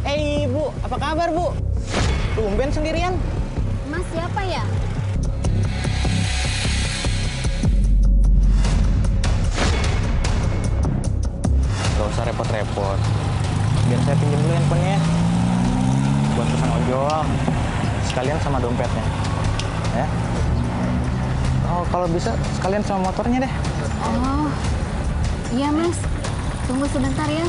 Ibu, apa kabar, Bu? Tumben sendirian. Mas siapa ya? Gak usah repot-repot. Biar saya pinjam dulu handphonenya. Buat pesan ojol. Sekalian sama dompetnya. Ya. Oh, kalau bisa sekalian sama motornya deh. Oh, iya Mas. Tunggu sebentar ya.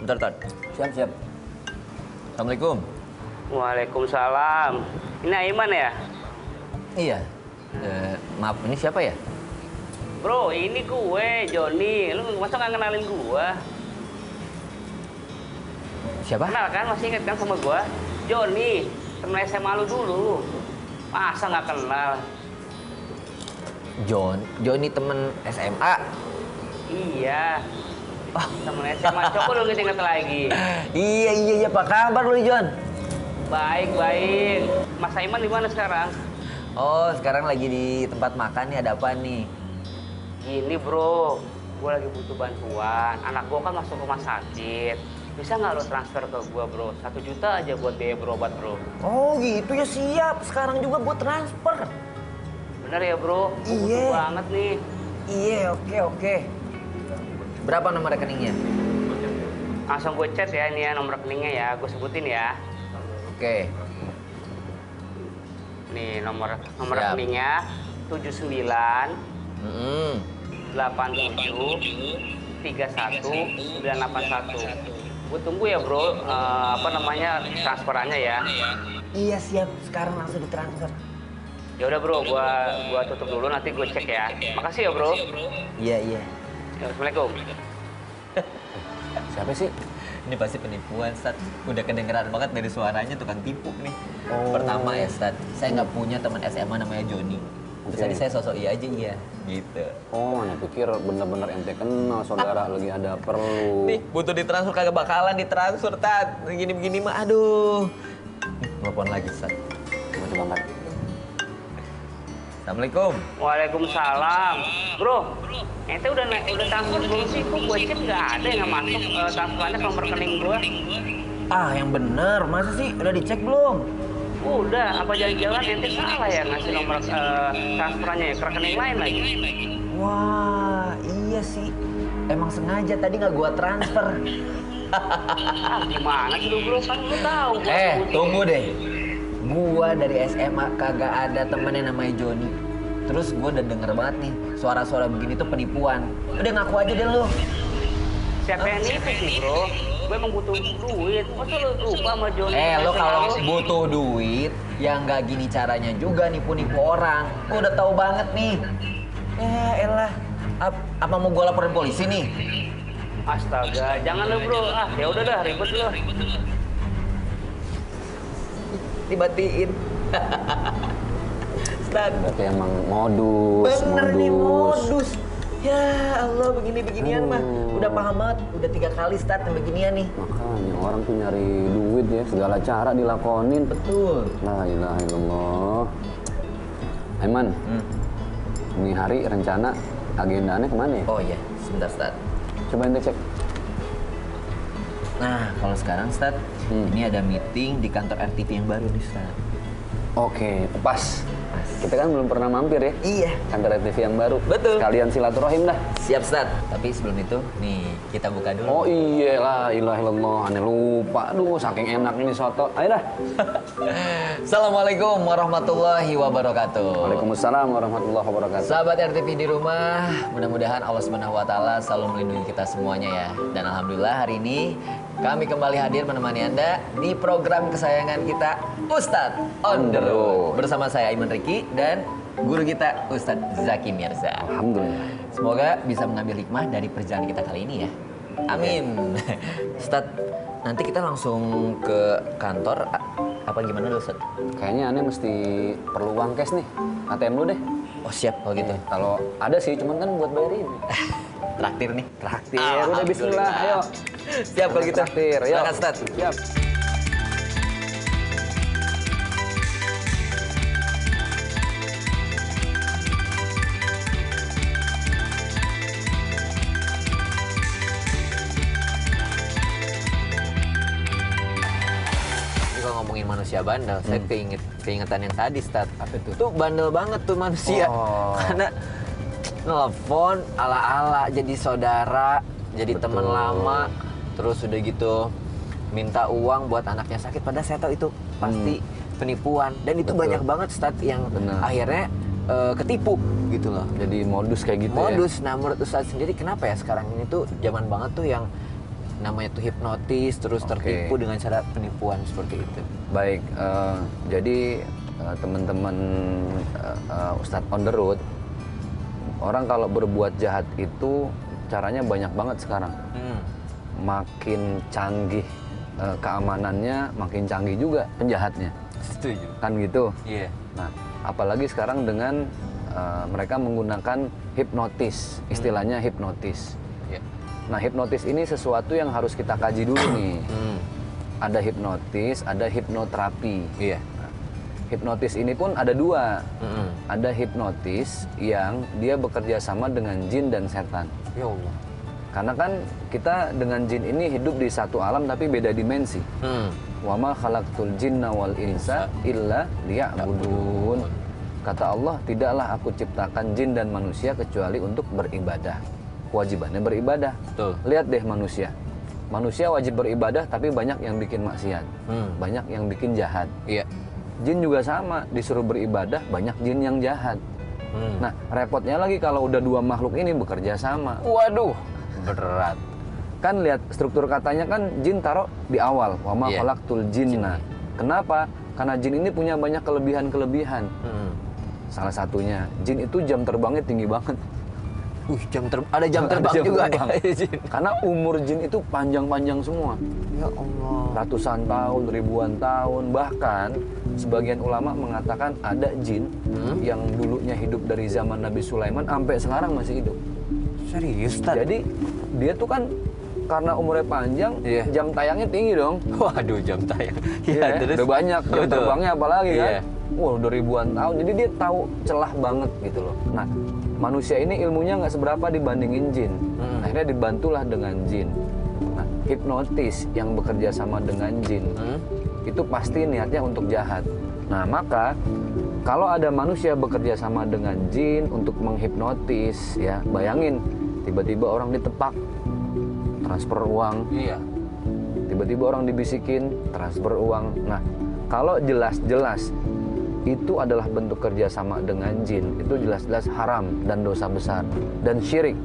Bentar, Tad. Siap. Assalamualaikum. Waalaikumsalam. Ini Aiman ya? Iya. Maaf, ini siapa ya? Bro, ini gue, Joni. Lu masa nggak kenalin gue? Siapa? Kenal kan? Masih inget kan sama gue? Joni, temen SMA lu dulu. Masa nggak kenal? Joni temen SMA. Iya. Temen SMA. Coba lu inget lagi. Iya. Apa kabar lu, Jon? Baik. Mas Aiman di mana sekarang? Oh, sekarang lagi di tempat makan nih. Ada apa nih? Gini bro, gue lagi butuh bantuan. Anak gue kan masuk rumah sakit. Bisa nggak lo transfer ke gue bro? 1 juta aja buat biaya berobat bro. Oh gitu ya, siap. Sekarang juga buat transfer. Bener ya bro? Gue butuh banget nih. Iya, oke. Berapa nomor rekeningnya? Langsung gue chat ya, ini ya nomor rekeningnya ya. Gue sebutin ya. Oke. Nih nomor Siap. rekeningnya 79 87 31 981. Gue tunggu ya bro, transferannya ya. Iya, siap. Sekarang langsung ditransfer. Ya udah bro, gua tutup dulu, nanti gue cek ya. Makasih ya bro. Iya. Ya, Assalamualaikum. Siapa sih? Ini pasti penipuan, Stat. Udah kedengeran banget dari suaranya tukang tipu nih. Oh. Pertama ya, Stat. Saya nggak punya teman SMA namanya Joni. Terus tadi saya sosok iya aja, iya. Gitu. Oh, saya pikir bener-bener ente kenal saudara lagi ada perlu. Nih, butuh ditransfer kagak bakalan ditransfer, Tat. Begini-begini mah, aduh. Telepon lagi, Stat. Coba angkat. Assalamualaikum. Waalaikumsalam. Bro, ente udah transfer belum sih? Kok gue cek nggak ada yang masuk transferannya ke nomor rekening gue. Ah, yang bener. Masa sih? Udah dicek belum? Udah, apa jalan-jalan ente salah ya ngasih nomor transferannya ya ke rekening lain lagi? Wah, iya sih. Emang sengaja tadi nggak gua transfer. Gimana sih lu bro? Kan lu tahu. Tunggu deh. Gua dari SMA kagak ada temennya namanya Joni. Terus gua udah denger banget nih, suara-suara begini tuh penipuan. Udah ngaku aja deh lu. Siapa yang nipu sih bro? Gue emang butuh duit. Masa lu lupa sama Joni? Lo kalau butuh duit, ya nggak gini caranya juga nipu-nipu orang. Gua udah tahu banget nih. Elah. Apa mau gua laporin polisi nih? Astaga, jangan lu bro. Ya udah dah, ribet lu. Dibatiin. Stan. Tapi emang modus. Bener nih, modus. Ya Allah, begini-beginian mah udah paham banget. Udah 3 kali start yang beginian nih. Makanya orang tuh nyari duit ya, segala cara dilakonin. Betul. La ilaha illallah. Aiman, ini hari rencana agendanya kemana ya? Oh iya, sebentar Stat. Coba ente cek. Nah, kalau sekarang Stat, ini ada meeting di kantor RTV yang baru nih Stat. Oke, pas. Kita kan belum pernah mampir ya? Iya. Kantor RTV yang baru. Betul. Sekalian silaturahim dah. Siap Stat. Tapi sebelum itu, nih kita buka dulu. Oh iya lah, ilaha illallah. Aneh lupa. Aduh, saking enak ini soto. Ayo dah. Assalamualaikum warahmatullahi wabarakatuh. Waalaikumsalam warahmatullahi wabarakatuh. Sahabat RTV di rumah, mudah-mudahan Allah Subhanahu wa taala selalu melindungi kita semuanya ya. Dan alhamdulillah hari ini kami kembali hadir menemani Anda di program kesayangan kita Ustadz on the Road. Bersama saya Aiman Riki dan guru kita Ustadz Zaki Mirza. Alhamdulillah. Semoga bisa mengambil hikmah dari perjalanan kita kali ini ya. Amin. Ustadz, nanti kita langsung ke kantor Apa gimana dulu, Ustaz? Kayaknya aneh mesti perlu uang cash nih. ATM lu deh. Oh siap kalau gitu. Kalau ada sih, cuman kan buat bayar ini. Traktir nih. Traktir, udah bismillah, ayo. Siap kalau gitu. Traktir, yuk. Silakan, Ustaz. Siap. Ini kalau ngomongin manusia bandel, saya keingetan yang tadi, Ustaz. Apa itu? Tuh bandel banget tuh manusia. Oh. Karena nelfon ala-ala jadi saudara, jadi teman lama, terus udah gitu minta uang buat anaknya sakit. Padahal saya tahu itu pasti penipuan. Dan itu Betul. banyak banget, Ustaz, yang Benar. akhirnya ketipu gitu loh. Jadi modus kayak gitu Modus. Nah, menurut Ustaz sendiri kenapa ya sekarang ini tuh zaman banget tuh yang namanya tuh hipnotis terus Oke. tertipu dengan cara penipuan seperti itu. ya. Baik, jadi teman-teman Ustadz on the road, orang kalau berbuat jahat itu caranya banyak banget sekarang. Makin canggih keamanannya, makin canggih juga penjahatnya. Setuju. Kan gitu. Iya. Nah, apalagi sekarang dengan mereka menggunakan hipnotis, istilahnya hipnotis. Iya. Nah, hipnotis ini sesuatu yang harus kita kaji dulu nih. Ada hipnotis, ada hipnoterapi. Iya. Nah, hipnotis ini pun ada dua. Ada hipnotis yang dia bekerja sama dengan jin dan setan. Ya Allah. Karena kan kita dengan jin ini hidup di satu alam tapi beda dimensi. Wa ma khalaqtul jinna wal insa illa liya'budun. Kata Allah, tidaklah aku ciptakan jin dan manusia kecuali untuk beribadah. Kewajibannya beribadah. Betul. Lihat deh manusia. Manusia wajib beribadah tapi banyak yang bikin maksiat. Banyak yang bikin jahat. Iya. Jin juga sama, disuruh beribadah, banyak jin yang jahat. Nah, repotnya lagi kalau udah dua makhluk ini bekerja sama. Waduh, berat. Kan lihat struktur katanya kan jin taruh di awal, wa ma Iya. khalaqtul jinna. Kenapa? Karena jin ini punya banyak kelebihan-kelebihan. Salah satunya, jin itu jam terbangnya tinggi banget. Ada jam terbang Jam juga terbang. ya, Jin. Karena umur jin itu panjang-panjang semua. Ya Allah. Ratusan tahun, ribuan tahun. Bahkan sebagian ulama mengatakan ada jin yang dulunya hidup dari zaman Nabi Sulaiman sampai sekarang masih hidup. Serius, Tad? Jadi dia tuh kan karena umurnya panjang, Iya. jam tayangnya tinggi dong. Waduh, jam tayang. Iya, terus udah banyak jam Betul. terbangnya apalagi kan. Iya. Wah, udah ribuan tahun. Jadi dia tahu celah banget gitu loh. Nah, manusia ini ilmunya nggak seberapa dibandingin jin. Akhirnya dibantulah dengan jin. Nah, hipnotis yang bekerja sama dengan jin itu pasti niatnya untuk jahat. Nah, maka kalau ada manusia bekerja sama dengan jin untuk menghipnotis, ya bayangin tiba-tiba orang ditepak, transfer uang. Iya. Tiba-tiba orang dibisikin, transfer uang. Nah, kalau jelas-jelas itu adalah bentuk kerjasama dengan jin, itu jelas-jelas haram dan dosa besar. Dan syirik,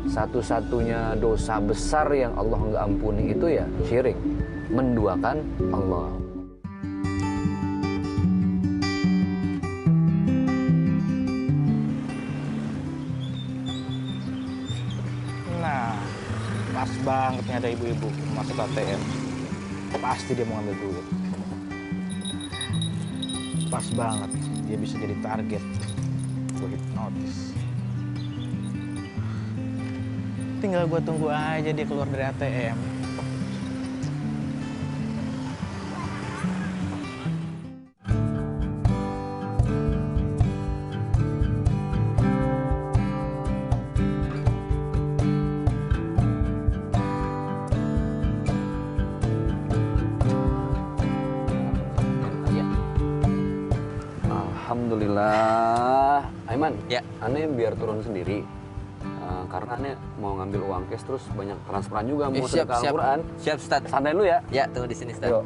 satu-satunya dosa besar yang Allah nggak ampuni itu ya syirik, menduakan Allah. Nah, pas banget nih ada ibu-ibu masuk ATM. Pasti dia mau ngambil duit. Pas banget, dia bisa jadi target gue hipnotis. Tinggal gue tunggu aja dia keluar dari ATM. Alhamdulillah. Aiman, Ya. aneh biar turun sendiri. Karena aneh mau ngambil uang cash terus banyak transferan juga mau sedekah Al-Quran. Siap, Ustaz. Santai lu ya. Ya, tunggu di sini, Ustaz. Yuk.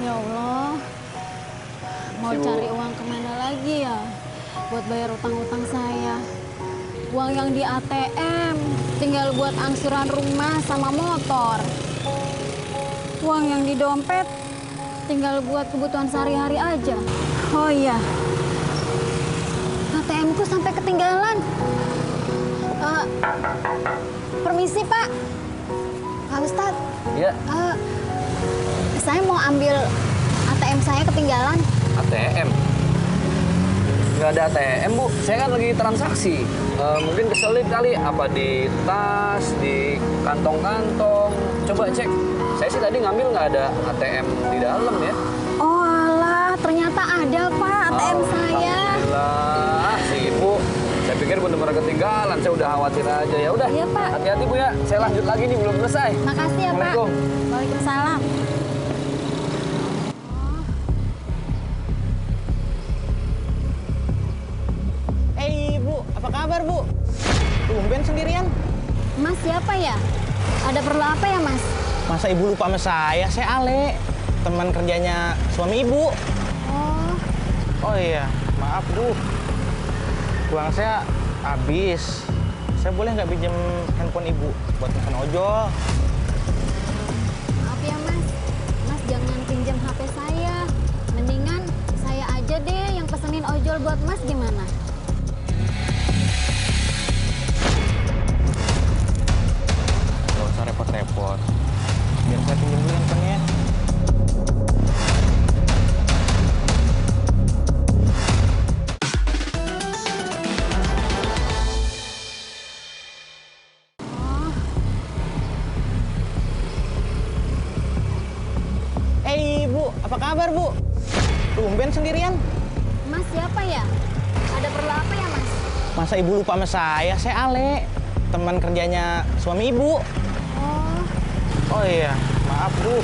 Ya Allah, mau Si Bu. cari uang kemana lagi ya? Buat bayar utang-utang saya. Uang yang di ATM tinggal buat angsuran rumah sama motor. Uang yang di dompet tinggal buat kebutuhan sehari-hari aja. Oh iya, ATM-ku sampai ketinggalan. Permisi Pak, Pak Ustadz. Iya. Saya mau ambil ATM saya ketinggalan. ATM? Nggak ada ATM, Bu. Saya kan lagi transaksi. Mungkin keselip kali. Apa di tas, di kantong-kantong. Coba cek. Saya sih tadi ngambil nggak ada ATM di dalam ya. Oh alah, ternyata ada Pak ATM saya. Alhamdulillah, si Ibu. Saya pikir benar-benar ketinggalan. Saya udah khawatir aja. Ya udah. Iya, Pak. Hati-hati Bu ya. Saya lanjut lagi nih, belum selesai. Makasih ya Pak. Assalamualaikum. Waalaikumsalam. Ibu, apa kabar Bu? Tumben sendirian. Mas siapa ya? Ada perlu apa ya Mas? Masa Ibu lupa sama saya? Saya Ale, teman kerjanya suami Ibu. Oh, Oh iya, maaf Bu. Uang saya habis. Saya boleh nggak pinjam handphone Ibu buat pesan ojol? maaf ya Mas. Mas jangan pinjam HP saya. Mendingan saya aja deh yang pesenin ojol buat Mas gimana? Nggak usah repot-repot. Biar saya pinjam dulu handphonenya. Ibu, apa kabar Bu? Tumben sendirian. Mas siapa ya? Ada perlu apa ya Mas? Masa Ibu lupa sama saya? Saya Ale, teman kerjanya suami Ibu. Oh, Oh iya, maaf Bu.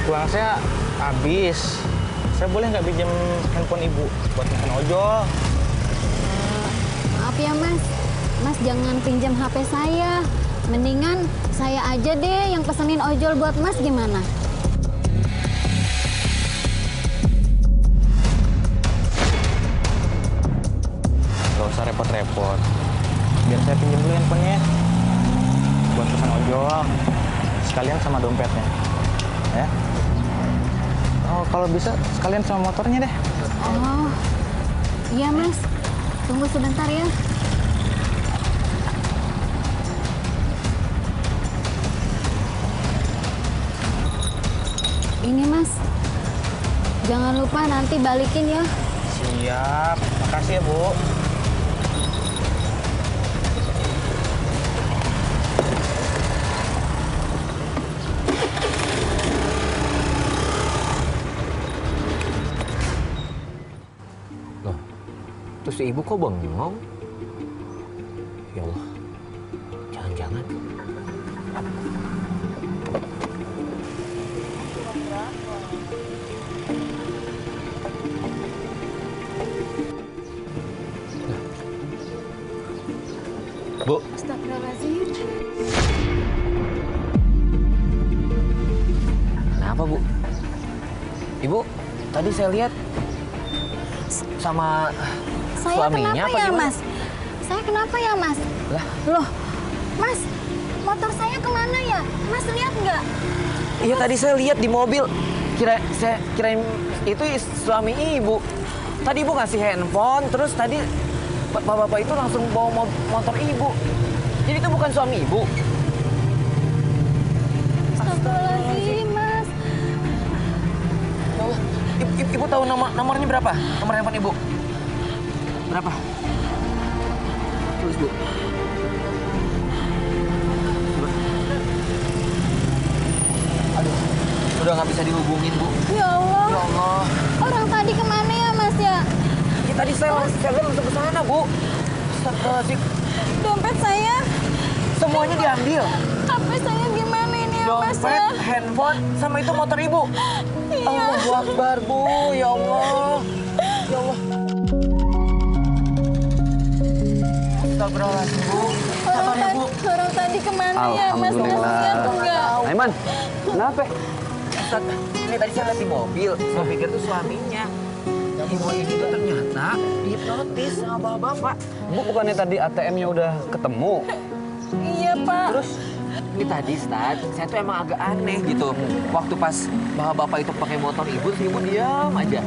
Uang saya habis. Saya boleh nggak pinjam handphone Ibu buat pesan ojol? maaf ya Mas. Mas jangan pinjam HP saya. Mendingan saya aja deh yang pesenin ojol buat Mas gimana? Nggak usah repot-repot. Biar saya pinjam dulu handphonenya buat pesan ojol. Sekalian sama dompetnya. Ya. Oh, kalau bisa sekalian sama motornya deh. Oh, iya Mas. Tunggu sebentar ya. Ini Mas. Jangan lupa nanti balikin ya. Siap. Makasih ya Bu. Loh, terus si Ibu kok bengong? Ya Allah, jangan-jangan. Bu, Astagfirullahaladzim. Kenapa, Bu? Ibu, tadi saya lihat sama Saya suaminya kenapa apa ya gimana? Mas? Saya kenapa ya Mas? Lah, Loh, Mas, motor saya kemana ya? Mas lihat nggak? iya tadi saya lihat di mobil. Saya kirain itu suami Ibu. Tadi Ibu ngasih handphone, terus tadi bapak-bapak itu langsung bawa motor Ibu. Jadi itu bukan suami Ibu. Astagfirullahaladzim, Mas. Ya Allah, Ibu tahu nomornya berapa? Nomor handphone Ibu? Berapa? Tulis, Bu. Coba. Aduh, udah nggak bisa dihubungin, Bu. Ya Allah, Ya Allah. orang tadi kemana ya Mas ya? Ya, tadi saya langsung ke sana, Bu. Astagfirullahaladzim. Dompet saya, Semuanya diambil. HP saya gimana ini ya Mas Dompet, ya? handphone, sama itu motor Ibu. Iya. Allahu Akbar, Bu. Ya Allah. Ya Allah. Astagfirullahaladzim, Bu. Sabar ya, Bu. Orang tadi kemana ya Mas? Mas lihat enggak? Aiman, kenapa? Ustaz, ini tadi saya lihat di mobil. Saya pikir itu suaminya. Ibu ini tuh ternyata dihipnotis sama bapak. Bu, bukannya tadi ATM-nya udah ketemu? Iya Pak. Terus Tapi tadi, Stad, saya tuh emang agak aneh gitu. Waktu pas bapak itu pakai motor ibu, terus ibu diam aja.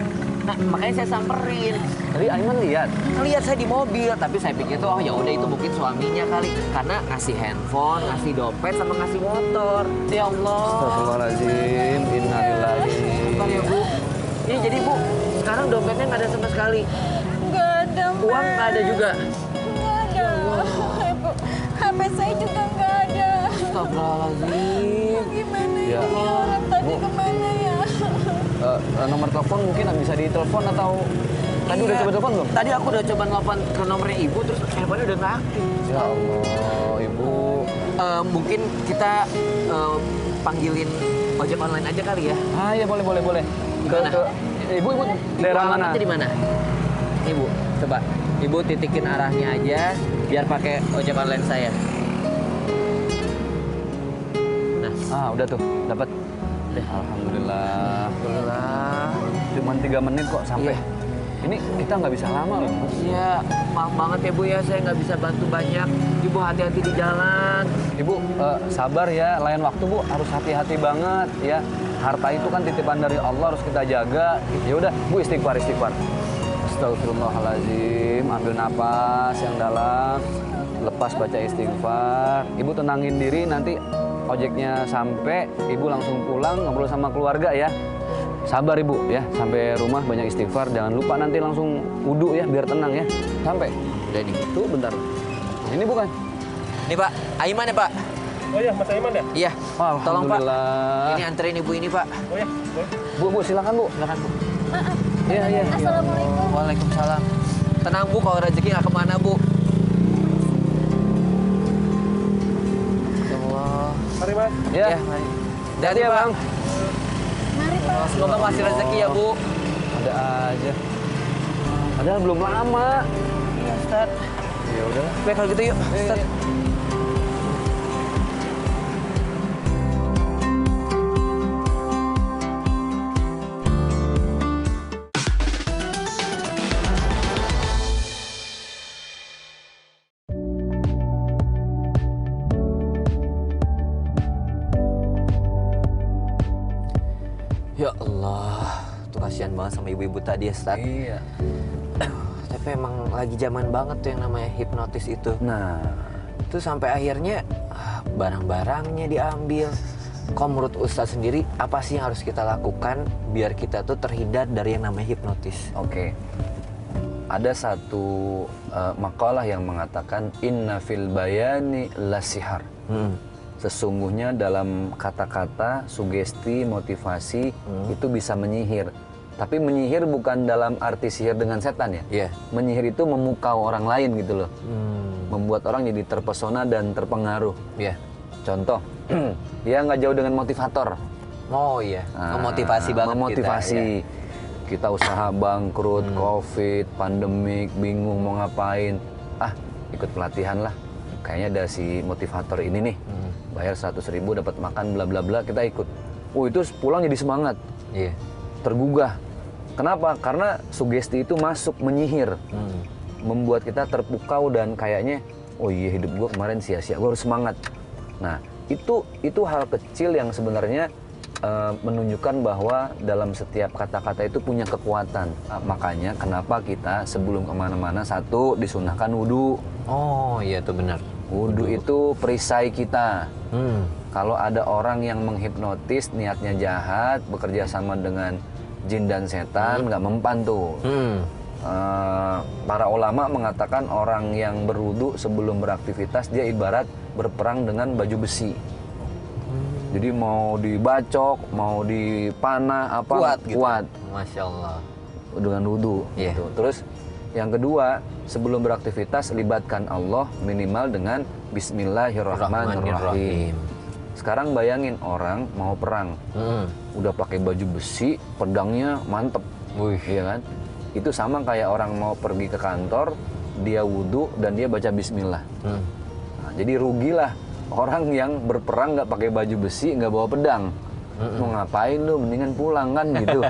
Nah, makanya saya samperin. Tadi Aiman lihat. Ngeliat saya di mobil, tapi saya pikir tuh, oh ya udah itu mungkin suaminya kali. Karena ngasih handphone, ngasih dompet, sama ngasih motor. Ya Allah. Astagfirullahaladzim, innalillahi. Sabar ya, Bu. Ini jadi, Bu, sekarang dompetnya nggak ada sama sekali. Nggak ada, Mas. Uang nggak ada juga. Nggak ada. HP saya juga nggak ada. Astagfirullahaladzim. Gimana Ya. ini orang tadi kemana ya? Nomor telepon mungkin bisa ditelepon atau tadi udah Iya. coba telepon belum? Tadi aku udah coba nelfon ke nomornya ibu, terus handphonenya udah nggak aktif. Ya Allah, Ibu. Mungkin kita panggilin ojek online aja kali ya. Ah ya boleh. Gimana? Ibu daerah mana? Alamatnya di mana? Ibu, coba. Ibu titikin arahnya aja, biar pakai ojek online saya. Nah, Ah udah tuh, dapat. Udah. Alhamdulillah. alhamdulillah. Cuma 3 menit kok sampai. Iya. Ini kita nggak bisa lama loh. Iya, maaf banget ya Bu ya, saya nggak bisa bantu banyak. Ibu hati-hati di jalan. Ibu sabar ya, lain waktu Bu harus hati-hati banget ya. Harta itu kan titipan dari Allah, harus kita jaga. Ya udah, Bu istighfar. Astagfirullahaladzim, ambil napas yang dalam, lepas baca istighfar. Ibu tenangin diri, nanti ojeknya sampai, Ibu langsung pulang ngobrol sama keluarga ya. Sabar Ibu ya, sampai rumah banyak istighfar. Jangan lupa nanti langsung wudhu ya, biar tenang ya. Sampai. Udah nih. Tuh bentar. Ini bukan? Nih Pak, Aiman ya Pak? Oh iya, Mas Aiman ya? Iya. Tolong Pak. Alhamdulillah. Ini anterin ibu ini Pak. Oh iya, boleh. Bu silakan Bu. Silakan Bu. Maaf. Iya. Assalamualaikum. Waalaikumsalam. Tenang Bu, kalau rezeki nggak kemana Bu. Allah. Mari Mas. Ya. Mari. Jadi ya Bang. Mari, Pak. Semoga masih rezeki ya Bu. Ada aja. Padahal belum lama. Iya Ustaz. Ya udah. Baik kalau gitu yuk. Ustaz. Ya Allah, tuh kasihan banget sama ibu-ibu tadi ya, Ustaz. Iya. Tapi emang lagi zaman banget tuh yang namanya hipnotis itu. Nah, Itu sampai akhirnya barang-barangnya diambil. Kalau menurut Ustaz sendiri, apa sih yang harus kita lakukan biar kita tuh terhindar dari yang namanya hipnotis? oke. Ada satu makalah yang mengatakan inna fil bayani lasihar. Sesungguhnya dalam kata-kata, sugesti, motivasi itu bisa menyihir. Tapi menyihir bukan dalam arti sihir dengan setan ya. Iya. Menyihir itu memukau orang lain gitu loh. Membuat orang jadi terpesona dan terpengaruh. Iya. Contoh, dia nggak jauh dengan motivator. Oh iya, memotivasi banget memotivasi. kita. Ya. Kita usaha bangkrut, covid, pandemik, bingung mau ngapain. Ikut pelatihan lah. Kayaknya ada si motivator ini nih. Bayar 100.000 dapat makan bla bla bla, kita ikut. Itu pulang jadi semangat. Iya. Tergugah. Kenapa? Karena sugesti itu masuk menyihir. Membuat kita terpukau dan kayaknya oh iya hidup gue kemarin sia-sia, gue harus semangat. Nah, itu hal kecil yang sebenarnya menunjukkan bahwa dalam setiap kata-kata itu punya kekuatan. Makanya kenapa kita sebelum kemana-mana satu disunahkan wudhu. Oh iya itu benar. Wudhu itu perisai kita. Kalau ada orang yang menghipnotis niatnya jahat, bekerja sama dengan jin dan setan, nggak mempan tuh. Para ulama mengatakan orang yang berwudu sebelum beraktivitas dia ibarat berperang dengan baju besi. Jadi mau dibacok, mau dipanah apa Kuat gitu. kuat Masya Allah. dengan wudu. Iya. Gitu. Terus yang kedua, sebelum beraktivitas libatkan Allah minimal dengan Bismillahirrahmanirrahim. Sekarang bayangin orang mau perang, udah pakai baju besi, pedangnya mantep, iya kan? Itu sama kayak orang mau pergi ke kantor, dia wudhu dan dia baca Bismillah. Nah, jadi rugilah orang yang berperang nggak pakai baju besi, nggak bawa pedang. Mau ngapain lu? Mendingan pulang kan gitu.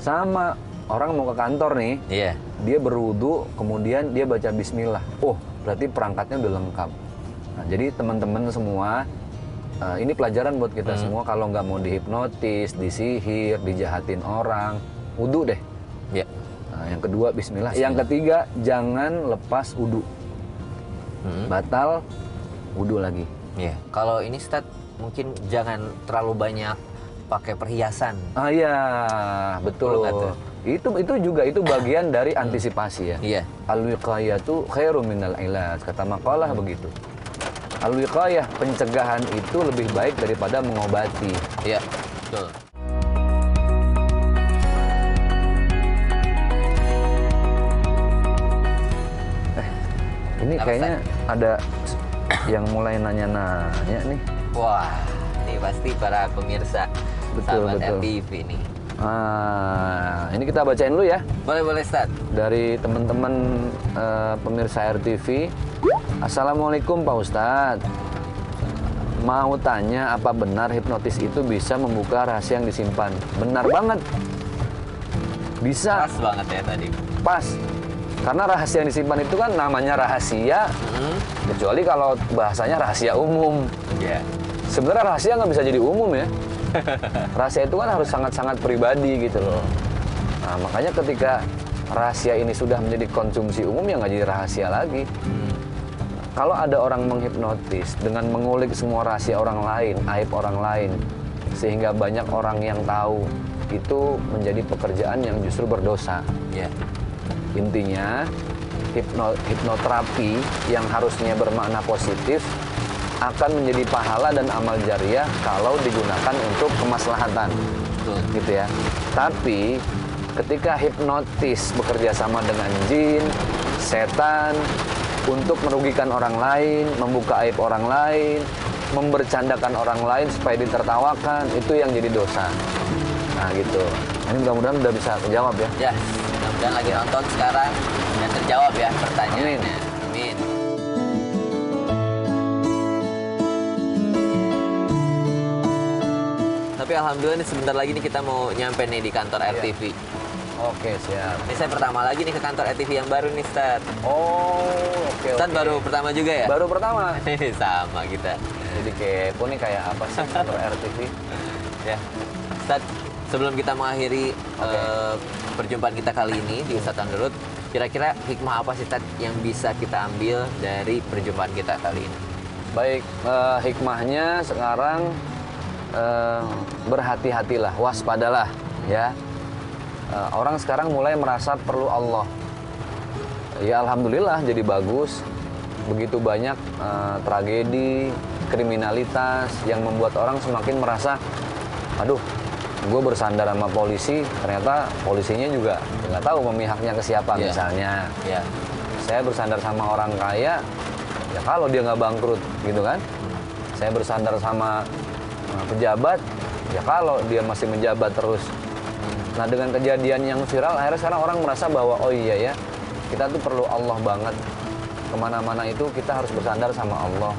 Sama orang mau ke kantor nih, Iya. dia berwudu, kemudian dia baca Bismillah. Oh, berarti perangkatnya udah lengkap. Nah, jadi teman-teman semua ini pelajaran buat kita semua, kalau nggak mau dihipnotis, disihir, dijahatin orang, wudu deh. Ya. Nah, yang kedua bismillah. Yang ketiga jangan lepas wudu. Batal wudu lagi. Ya. Kalau ini Ustadz mungkin jangan terlalu banyak pakai perhiasan. Ah iya, betul. Itu juga itu bagian dari antisipasi ya. Iya. Al-wiqayatu khairum minal ilaj, kata makalah begitu. Al-wiqayah, pencegahan itu lebih baik daripada mengobati. Iya. Betul. Ini Apa, kayaknya ada yang mulai nanya-nanya nih. Wah, ini pasti para pemirsa Betul, sahabat betul. RTV nih. Ah, ini kita bacain dulu ya. Boleh Ustadz. Dari teman-teman pemirsa RTV. Assalamualaikum Pak Ustadz. Mau tanya, apa benar hipnotis itu bisa membuka rahasia yang disimpan? Benar banget. Bisa. Pas banget ya tadi. Pas. Karena rahasia yang disimpan itu kan namanya rahasia. Kecuali kalau bahasanya rahasia umum. Iya. Sebenarnya rahasia nggak bisa jadi umum ya. Rahasia itu kan harus sangat-sangat pribadi gitu loh. Nah, makanya ketika rahasia ini sudah menjadi konsumsi umum, ya nggak jadi rahasia lagi. Kalau ada orang menghipnotis dengan mengulik semua rahasia orang lain, aib orang lain, sehingga banyak orang yang tahu, itu menjadi pekerjaan yang justru berdosa. Iya. Intinya, hipnoterapi yang harusnya bermakna positif akan menjadi pahala dan amal jariah kalau digunakan untuk kemaslahatan. Betul. Gitu ya. Tapi ketika hipnotis bekerja sama dengan jin, setan untuk merugikan orang lain, membuka aib orang lain, membercandakan orang lain supaya ditertawakan, itu yang jadi dosa. Nah gitu. Ini mudah-mudahan udah bisa terjawab ya. Ya, mudah-mudahan lagi nonton sekarang dan terjawab ya pertanyaannya. Amin. Tapi alhamdulillah nih sebentar lagi nih kita mau nyampe nih di kantor RTV. Oke, siap. Ini saya pertama lagi nih ke kantor RTV yang baru nih, Ustaz. Oh, oke. Ustaz baru pertama juga ya? Baru pertama. Sama kita. Jadi kepo nih kayak apa sih kantor RTV? Ya. Ustaz, sebelum kita mengakhiri perjumpaan kita kali ini di Ustaz on the Road, kira-kira hikmah apa sih Ustaz yang bisa kita ambil dari perjumpaan kita kali ini? Baik, hikmahnya sekarang berhati-hatilah, waspadalah ya. Orang sekarang mulai merasa perlu Allah. Ya alhamdulillah jadi bagus. Begitu banyak tragedi, kriminalitas yang membuat orang semakin merasa, aduh, gue bersandar sama polisi, ternyata polisinya juga nggak tahu memihaknya ke siapa misalnya. Yeah. Saya bersandar sama orang kaya, ya kalau dia nggak bangkrut gitu kan. Saya bersandar sama pejabat, ya kalau dia masih menjabat terus. Nah dengan kejadian yang viral, akhirnya sekarang orang merasa bahwa oh iya ya, kita tuh perlu Allah banget. Kemana-mana itu kita harus bersandar sama Allah.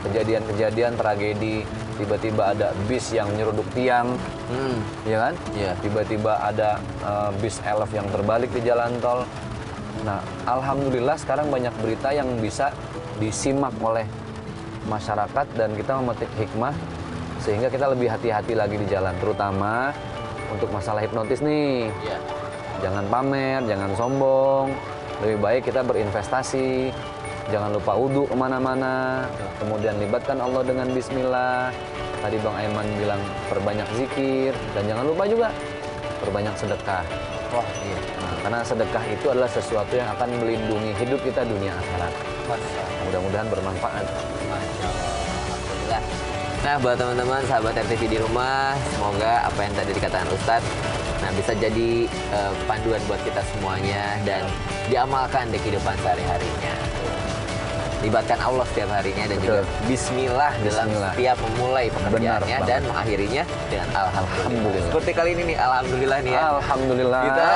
Kejadian-kejadian tragedi, tiba-tiba ada bis yang nyeruduk tiang, ya kan? Iya. Tiba-tiba ada bis elf yang terbalik di jalan tol. Nah, alhamdulillah sekarang banyak berita yang bisa disimak oleh masyarakat dan kita memetik hikmah sehingga kita lebih hati-hati lagi di jalan, terutama untuk masalah hipnotis nih. Yeah. Jangan pamer, jangan sombong. Lebih baik kita berinvestasi. Jangan lupa wudhu kemana-mana. Kemudian libatkan Allah dengan bismillah. Tadi Bang Aiman bilang perbanyak zikir. Dan jangan lupa juga perbanyak sedekah. Wah, iya. Nah, karena sedekah itu adalah sesuatu yang akan melindungi hidup kita dunia akhirat. Mudah-mudahan bermanfaat. Masya Allah. Alhamdulillah. Nah, buat teman-teman sahabat RTV di rumah, semoga apa yang tadi dikatakan Ustadz, nah bisa jadi panduan buat kita semuanya dan diamalkan di kehidupan sehari-harinya. Libatkan Allah setiap harinya dan juga bismillah dalam setiap memulai pekerjaannya dan mengakhirinya dengan alhamdulillah. Seperti kali ini nih, alhamdulillah nih ya. Alhamdulillah. Kita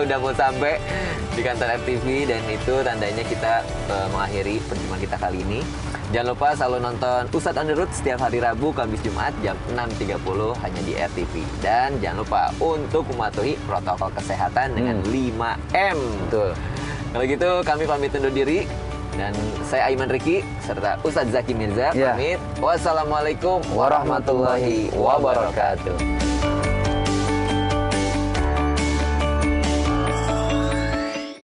udah mau sampai di kantor RTV dan itu tandanya kita mengakhiri perjumpaan kita kali ini. Jangan lupa selalu nonton Ustadz on the Road setiap hari Rabu, Kamis, Jumat jam 6.30 hanya di RTV. Dan jangan lupa untuk mematuhi protokol kesehatan dengan 5M. Betul. Kalau gitu kami pamit undur diri. Dan saya Aiman Riki serta Ustadz Zaki Mirza Ya. pamit. Wassalamualaikum warahmatullahi wabarakatuh.